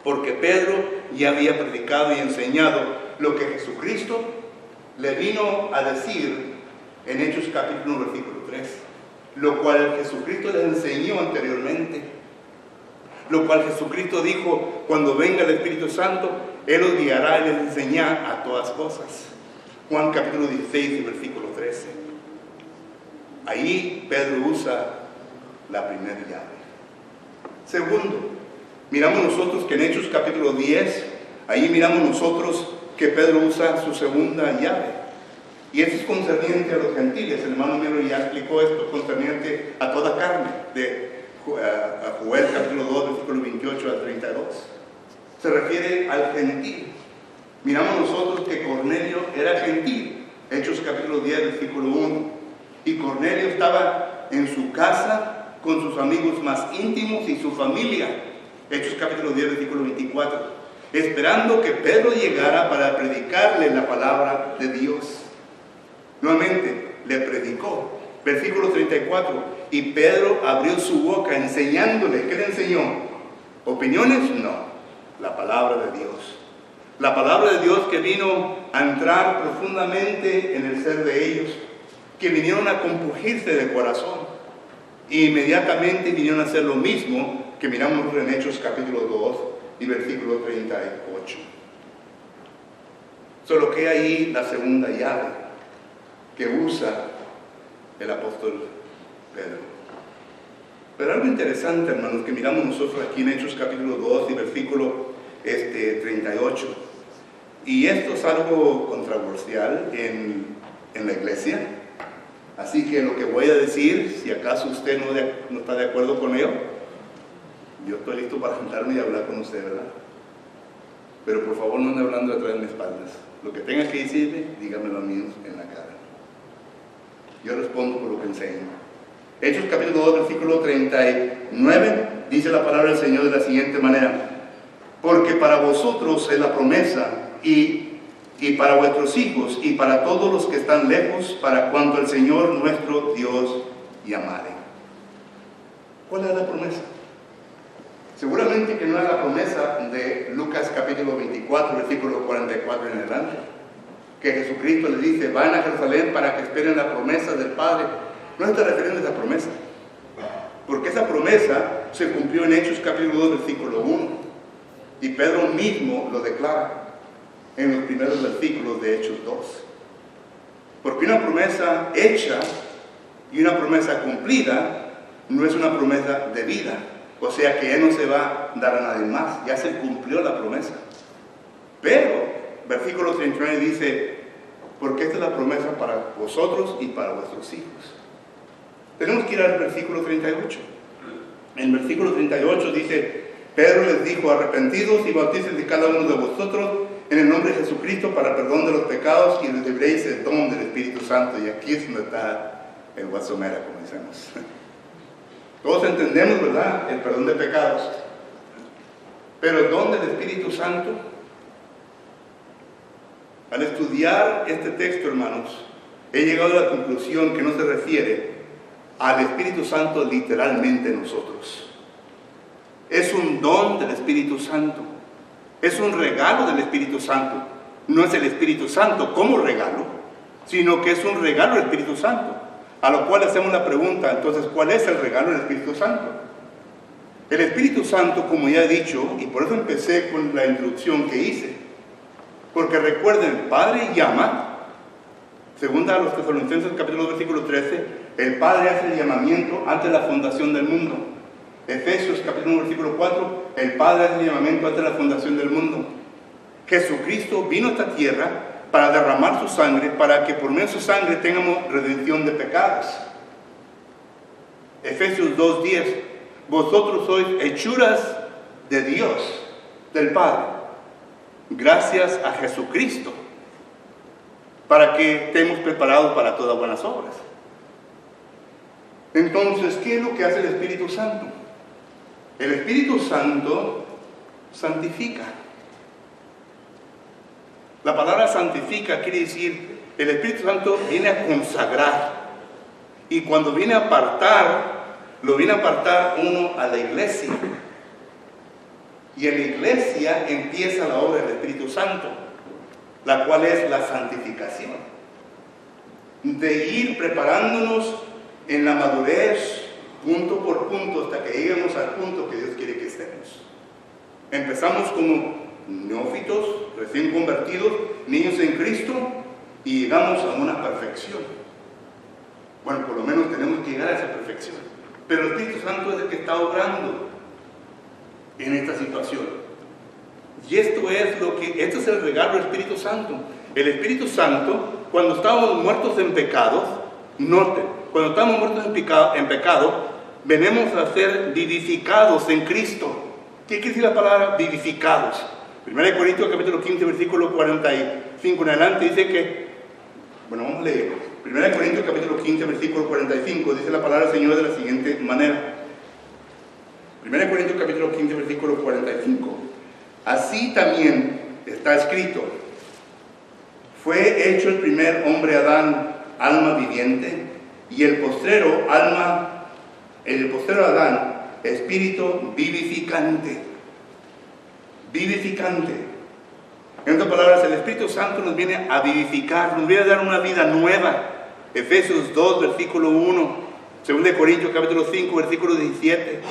porque Pedro ya había predicado y enseñado lo que Jesucristo le vino a decir en Hechos capítulo 1, versículo 3, lo cual Jesucristo les enseñó anteriormente, lo cual Jesucristo dijo, cuando venga el Espíritu Santo, Él los guiará y les enseñará a todas cosas. Juan capítulo 16, versículo 13. Ahí Pedro usa la primera llave. Segundo, miramos nosotros que en Hechos capítulo 10, ahí miramos nosotros que Pedro usa su segunda llave. Y eso es concerniente a los gentiles. El hermano mío ya explicó esto, concerniente a toda carne, de a Joel capítulo 2, versículo 28 al 32. Se refiere al gentil. Miramos nosotros que Cornelio era gentil. Hechos capítulo 10, versículo 1. Y Cornelio estaba en su casa con sus amigos más íntimos y su familia. Hechos capítulo 10, versículo 24. Esperando que Pedro llegara para predicarle la palabra de Dios. Nuevamente, le predicó. Versículo 34. Y Pedro abrió su boca enseñándole. ¿Qué le enseñó? ¿Opiniones? No. La palabra de Dios. La palabra de Dios que vino a entrar profundamente en el ser de ellos, que vinieron a compungirse de corazón e inmediatamente vinieron a hacer lo mismo que miramos en Hechos capítulo 2 y versículo 38. Solo que ahí la segunda llave que usa el apóstol Pedro. Pero algo interesante, hermanos, que miramos nosotros aquí en Hechos capítulo 2 y versículo 38. Y esto es algo controversial en la iglesia. Así que lo que voy a decir, si acaso usted no está de acuerdo con ello, yo estoy listo para sentarme y hablar con usted, ¿verdad? Pero por favor no ande hablando detrás de mis espaldas. Lo que tenga que decirme, dígamelo a mí en la cara. Yo respondo por lo que enseño. Hechos capítulo 2, versículo 39, dice la palabra del Señor de la siguiente manera: porque para vosotros es la promesa, y para vuestros hijos, y para todos los que están lejos, para cuanto el Señor nuestro Dios llamare. ¿Cuál es la promesa? Seguramente que no es la promesa de Lucas capítulo 24, versículo 44 en adelante, que Jesucristo le dice, van a Jerusalén para que esperen la promesa del Padre. No está refiriendo a esa promesa, porque esa promesa se cumplió en Hechos capítulo 2, versículo 1, y Pedro mismo lo declara. en los primeros versículos de Hechos 2. Porque una promesa hecha y una promesa cumplida no es una promesa de vida. O sea que ya no se va a dar a nadie más, ya se cumplió la promesa. Pero, versículo 39 dice, porque esta es la promesa para vosotros y para vuestros hijos. Tenemos que ir al versículo 38. En versículo 38 dice, Pedro les dijo, arrepentidos y bautícense cada uno de vosotros en el nombre de Jesucristo para perdón de los pecados y recibiréis el don del Espíritu Santo. Y aquí es donde está el guasomera, como decimos. Todos entendemos, ¿verdad?, el perdón de pecados. Pero el don del Espíritu Santo, al estudiar este texto, hermanos, he llegado a la conclusión que no se refiere al Espíritu Santo literalmente nosotros. Es un don del Espíritu Santo. Es un regalo del Espíritu Santo. No es el Espíritu Santo como regalo, sino que es un regalo del Espíritu Santo. A lo cual hacemos la pregunta, entonces, ¿cuál es el regalo del Espíritu Santo? El Espíritu Santo, como ya he dicho, y por eso empecé con la introducción que hice, porque recuerden, el Padre llama, segunda a los Tesalonicenses capítulo 2, versículo 13, el Padre hace el llamamiento antes de la fundación del mundo. Efesios capítulo 1, versículo 4, el Padre hace el llamamiento antes de la fundación del mundo. Jesucristo vino a esta tierra para derramar su sangre, para que por medio de su sangre tengamos redención de pecados. Efesios 2:10, vosotros sois hechuras de Dios, del Padre, gracias a Jesucristo, para que estemos preparados para todas buenas obras. Entonces, ¿qué es lo que hace el Espíritu Santo? El Espíritu Santo santifica. La palabra santifica quiere decir, el Espíritu Santo viene a consagrar. Y cuando viene a apartar, lo viene a apartar uno a la iglesia. Y en la iglesia empieza la obra del Espíritu Santo, la cual es la santificación. De ir preparándonos en la madurez, punto por punto, hasta que lleguemos al punto que Dios quiere que estemos. Empezamos como neófitos, recién convertidos, niños en Cristo, y llegamos a una perfección. Bueno, por lo menos tenemos que llegar a esa perfección. Pero el Espíritu Santo es el que está obrando en esta situación. Y esto es el regalo del Espíritu Santo. El Espíritu Santo, cuando estábamos muertos en pecados, noten, cuando estamos muertos en pecado, venimos a ser vivificados en Cristo. ¿Qué quiere decir la palabra vivificados? 1 Corintios capítulo 15, versículo 45 en adelante dice que, bueno, vamos a leerlo. 1 Corintios capítulo 15, versículo 45, dice la palabra del Señor de la siguiente manera. 1 Corintios capítulo 15, versículo 45. Así también está escrito, fue hecho el primer hombre Adán, alma viviente, y el postrero Adán, espíritu vivificante. Vivificante. En otras palabras, el Espíritu Santo nos viene a vivificar, nos viene a dar una vida nueva. Efesios 2, versículo 1, 2 Corintios capítulo 5, versículo 17.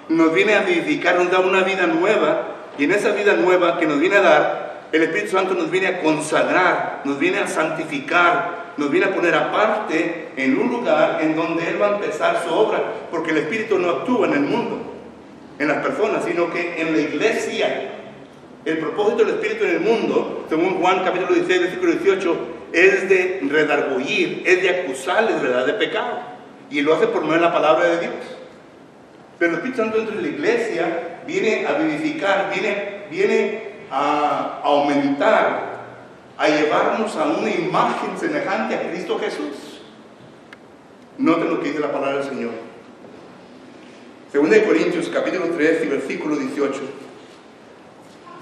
Nos viene a vivificar, nos da una vida nueva, y en esa vida nueva que nos viene a dar, el Espíritu Santo nos viene a consagrar, nos viene a santificar, nos viene a poner aparte en un lugar en donde Él va a empezar su obra, porque el Espíritu no actúa en el mundo, en las personas, sino que en la iglesia. El propósito del Espíritu en el mundo, según Juan capítulo 16, versículo 18, es de redarguir, es de acusarles, ¿verdad?, de pecado. Y lo hace por medio de la palabra de Dios. Pero el Espíritu Santo dentro de la iglesia viene a vivificar, viene a aumentar, a llevarnos a una imagen semejante a Cristo Jesús. Noten lo que dice la palabra del Señor. 2 Corintios capítulo 3 y versículo 18.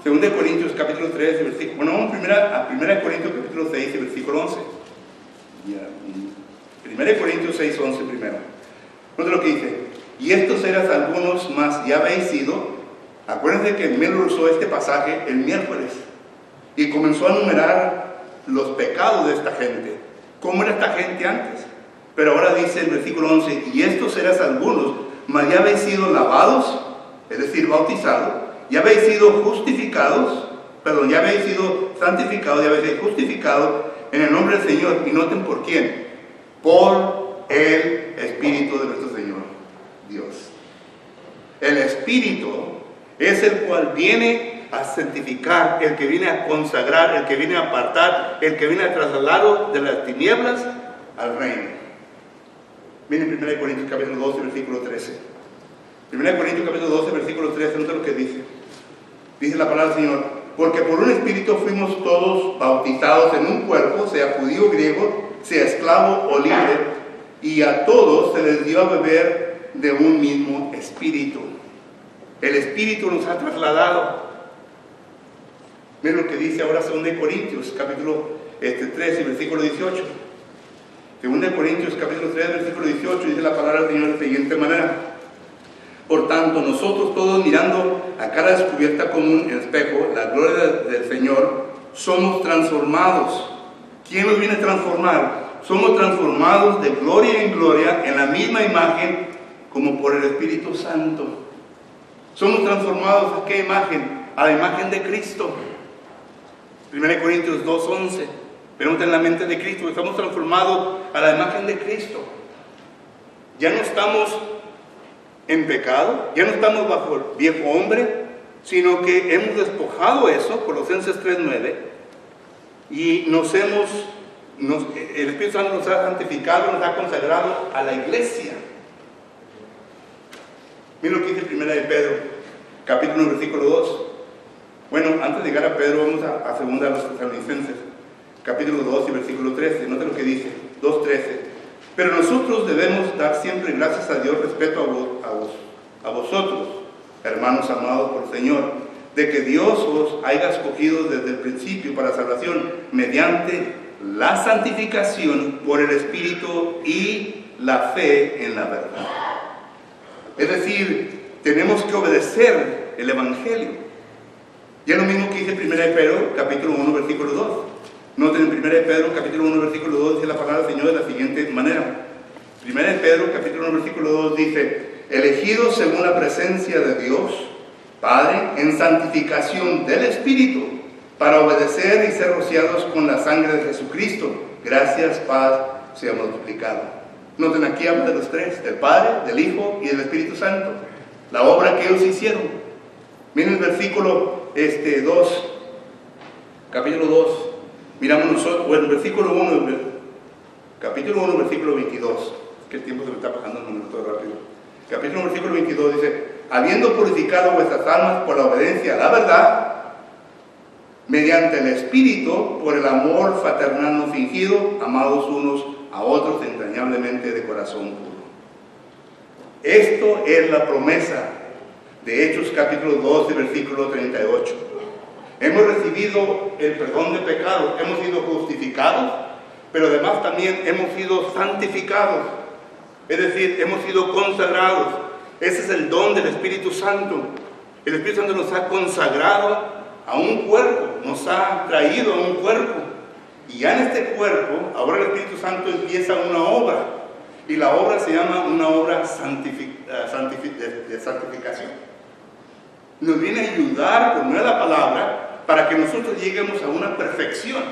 2 Corintios capítulo 3 y versículo... Bueno, vamos a 1 Corintios capítulo 6 y versículo 11. 1 Corintios 6, 11 primero. Noten lo que dice. Y estos eras algunos más, ya habéis sido. Acuérdense que Melo usó este pasaje el miércoles y comenzó a enumerar los pecados de esta gente. ¿Cómo era esta gente antes? Pero ahora dice el versículo 11, y estos eras algunos, mas ya habéis sido lavados, es decir, bautizados, ya habéis sido justificados Perdón, ya habéis sido santificados, ya habéis sido justificados en el nombre del Señor. Y noten por quién. Por el Espíritu de nuestro Señor, Dios. El Espíritu es el cual viene a santificar, el que viene a consagrar, el que viene a apartar, el que viene a trasladarlo de las tinieblas al reino. Miren 1 Corintios capítulo 12, versículo 13. 1 Corintios capítulo 12, versículo 13, nota lo que dice. Dice la palabra del Señor: porque por un espíritu fuimos todos bautizados en un cuerpo, sea judío o griego, sea esclavo o libre, y a todos se les dio a beber de un mismo espíritu. El espíritu nos ha trasladado. Miren lo que dice ahora 2 Corintios capítulo 3 y versículo 18. 2 Corintios capítulo 3 versículo 18 dice la palabra del Señor de la siguiente manera: por tanto, nosotros todos, mirando a cara descubierta como un espejo la gloria del Señor, somos transformados. ¿Quién nos viene a transformar? Somos transformados de gloria en gloria en la misma imagen como por el Espíritu Santo. Somos transformados ¿a qué imagen? A la imagen de Cristo. 1 Corintios 2:11. Pregunta en la mente de Cristo. Estamos transformados a la imagen de Cristo. Ya no estamos en pecado, ya no estamos bajo el viejo hombre, sino que hemos despojado eso, Colosenses 3:9, y el Espíritu Santo nos ha santificado, nos ha consagrado a la iglesia. Miren lo que dice 1 de Pedro, capítulo 1, versículo 2. Bueno, antes de llegar a Pedro, vamos a 2 de los Tesalonicenses, capítulo 2 y versículo 13. Noten lo que dice, 2:13. Pero nosotros debemos dar siempre gracias a Dios respecto a vosotros, hermanos amados por el Señor, de que Dios os haya escogido desde el principio para salvación, mediante la santificación por el Espíritu y la fe en la verdad. Es decir, tenemos que obedecer el Evangelio. Y es lo mismo que dice 1 de Pedro, capítulo 1, versículo 2. Noten en 1 de Pedro, capítulo 1, versículo 2, dice la palabra del Señor de la siguiente manera. 1 de Pedro, capítulo 1, versículo 2 dice: elegidos según la presencia de Dios, Padre, en santificación del Espíritu, para obedecer y ser rociados con la sangre de Jesucristo. Gracias, paz, sea multiplicado. Noten aquí habla de los tres, del Padre, del Hijo y del Espíritu Santo. La obra que ellos hicieron. Miren el versículo 2, capítulo 2. Miramos nosotros, bueno, versículo 1, capítulo 1, versículo 22. Que el tiempo se me está pasando un minuto rápido. Capítulo 1, versículo 22 dice: habiendo purificado vuestras almas por la obediencia a la verdad, mediante el Espíritu, por el amor fraternal no fingido, amados unos a otros entrañablemente de corazón puro. Esto es la promesa de Hechos capítulo 2 y versículo 38. Hemos recibido el perdón de pecados, hemos sido justificados, pero además también hemos sido santificados, es decir, hemos sido consagrados. Ese es el don del Espíritu Santo. El Espíritu Santo nos ha consagrado a un cuerpo, nos ha traído a un cuerpo, y ya en este cuerpo, ahora el Espíritu Santo empieza una obra, y la obra se llama una obra de santificación. Nos viene a ayudar con nueva palabra para que nosotros lleguemos a una perfección.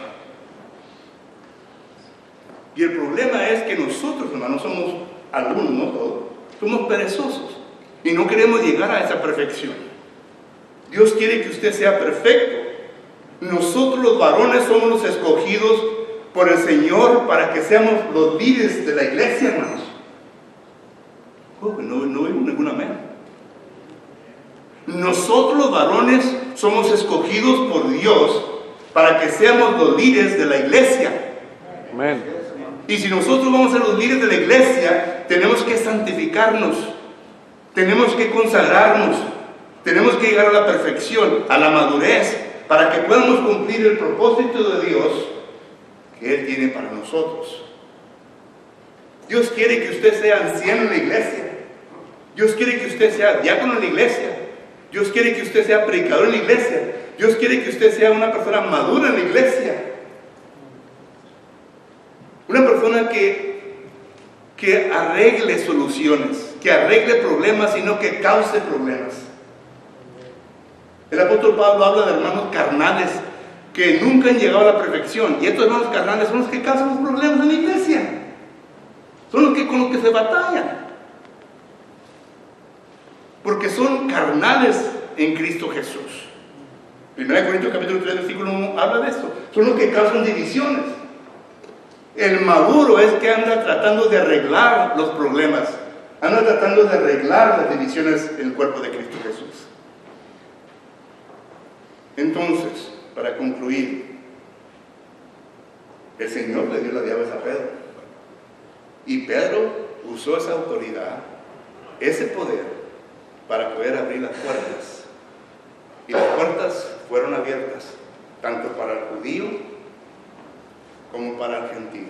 Y el problema es que nosotros, hermanos, somos algunos, no todos, somos perezosos y no queremos llegar a esa perfección. Dios quiere que usted sea perfecto. Nosotros los varones somos los escogidos por el Señor para que seamos los líderes de la iglesia, hermanos. No veo ninguna amén. Nosotros los varones somos escogidos por Dios para que seamos los líderes de la iglesia. Amén. Y si nosotros vamos a ser los líderes de la iglesia, tenemos que santificarnos, tenemos que consagrarnos, tenemos que llegar a la perfección, a la madurez, para que podamos cumplir el propósito de Dios que Él tiene para nosotros. Dios quiere que usted sea anciano en la iglesia. Dios quiere que usted sea diácono en la iglesia. Dios quiere que usted sea predicador en la iglesia. Dios quiere que usted sea una persona madura en la iglesia. Una persona que arregle soluciones, que arregle problemas y no que cause problemas. El apóstol Pablo habla de hermanos carnales que nunca han llegado a la perfección. Y estos hermanos carnales son los que causan los problemas en la iglesia. Son los que con los que se batallan. Porque son carnales en Cristo Jesús. 1 Corintios capítulo 3, versículo 1 habla de esto. Son los que causan divisiones. El maduro es que anda tratando de arreglar los problemas. Anda tratando de arreglar las divisiones en el cuerpo de Cristo Jesús. Entonces, para concluir, el Señor le dio las llaves a Pedro. Y Pedro usó esa autoridad, ese poder, para poder abrir las puertas. Y las puertas fueron abiertas, tanto para el judío como para el gentil.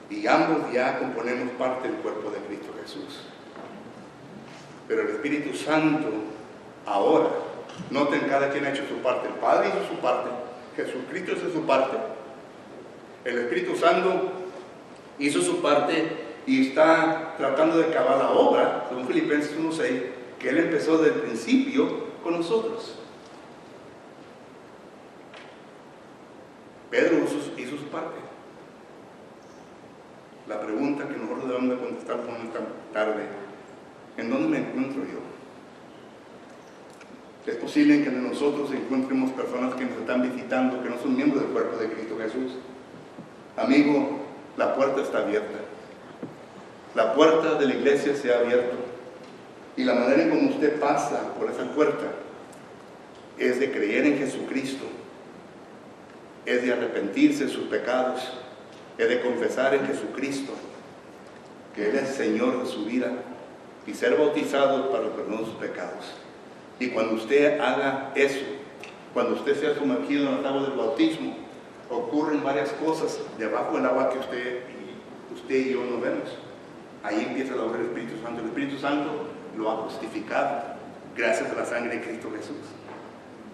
Y ambos ya componemos parte del cuerpo de Cristo Jesús. Pero el Espíritu Santo ahora, noten, cada quien ha hecho su parte. El Padre hizo su parte, Jesucristo hizo su parte, el Espíritu Santo hizo su parte y está tratando de acabar la obra, según Filipenses 1:6, que Él empezó desde el principio con nosotros. Pedro hizo su parte. La pregunta que nosotros debemos de contestar con esta tarde: ¿en dónde me encuentro yo? Es posible que entre nosotros encontremos personas que nos están visitando, que no son miembros del cuerpo de Cristo Jesús. Amigo, la puerta está abierta. La puerta de la iglesia se ha abierto. Y la manera en cómo usted pasa por esa puerta es de creer en Jesucristo, es de arrepentirse de sus pecados, es de confesar en Jesucristo que Él es Señor de su vida y ser bautizado para el perdón de sus pecados. Y cuando usted haga eso, cuando usted sea sumergido en las aguas del bautismo, ocurren varias cosas debajo del agua que usted y yo no vemos. Ahí empieza la obra del Espíritu Santo. El Espíritu Santo lo ha justificado gracias a la sangre de Cristo Jesús.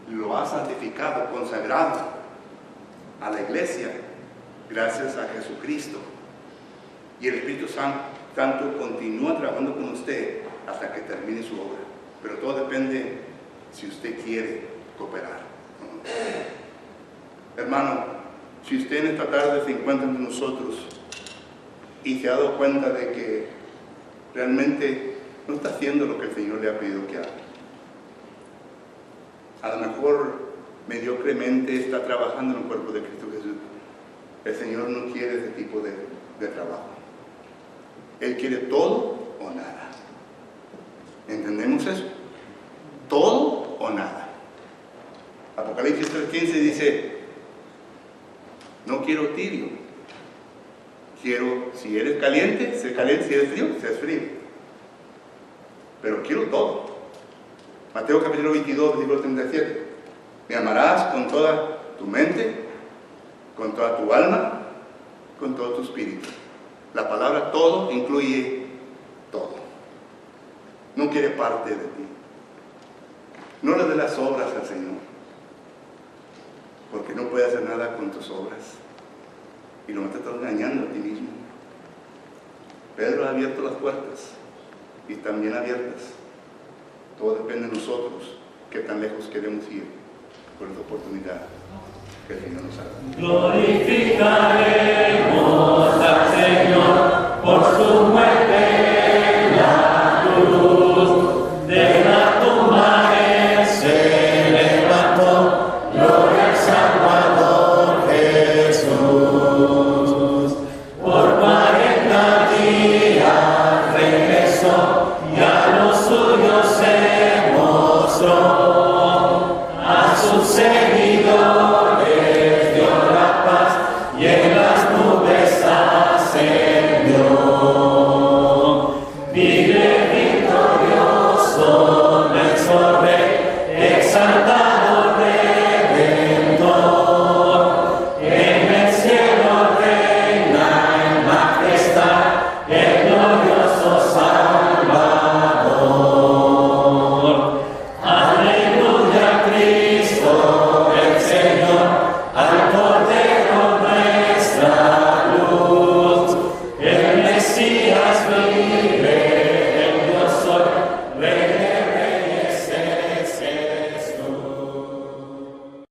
Lo ha santificado, consagrado a la iglesia gracias a Jesucristo. Y el Espíritu Santo continúa trabajando con usted hasta que termine su obra. Pero todo depende si usted quiere cooperar. Hermano, si usted en esta tarde se encuentra entre nosotros y se ha dado cuenta de que realmente no está haciendo lo que el Señor le ha pedido que haga, a lo mejor mediocremente está trabajando en el cuerpo de Cristo Jesús, el Señor no quiere ese tipo de trabajo. Él quiere todo o nada. ¿Entendemos eso? Todo o nada. Apocalipsis 3:15 dice: no quiero tibio, quiero, si eres caliente, sé caliente, si eres frío, seas frío, pero quiero todo. Mateo capítulo 22, versículo 37: me amarás con toda tu mente, con toda tu alma, con todo tu espíritu. La palabra todo incluye todo. No quiere parte de ti. No le des las obras al Señor, porque no puede hacer nada con tus obras y no te estás engañando a ti mismo. Pedro ha abierto las puertas y están bien abiertas. Todo depende de nosotros, qué tan lejos queremos ir por esta oportunidad que el Señor nos ha dado. Glorificaremos